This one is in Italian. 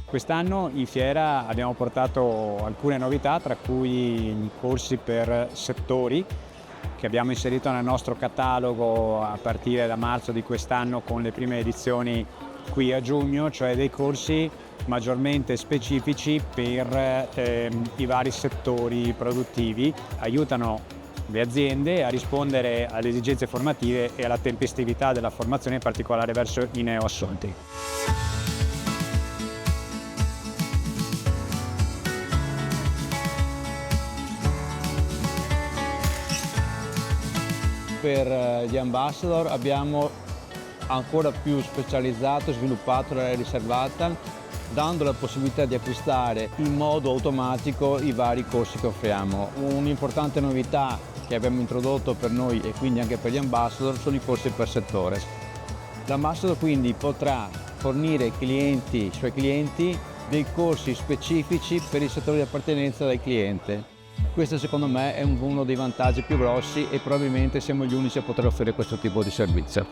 Quest'anno in fiera abbiamo portato alcune novità, tra cui i corsi per settori che abbiamo inserito nel nostro catalogo a partire da marzo di quest'anno con le prime edizioni qui a giugno, cioè dei corsi maggiormente specifici per i vari settori produttivi. Aiutano le aziende a rispondere alle esigenze formative e alla tempestività della formazione, in particolare verso i neoassunti. Per gli ambassador abbiamo ancora più specializzato e sviluppato l'area riservata, dando la possibilità di acquistare in modo automatico i vari corsi che offriamo. Un'importante novità che abbiamo introdotto per noi e quindi anche per gli ambassador sono i corsi per settore. L'ambassador quindi potrà fornire ai suoi clienti dei corsi specifici per il settore di appartenenza del cliente. Questo secondo me è uno dei vantaggi più grossi e probabilmente siamo gli unici a poter offrire questo tipo di servizio.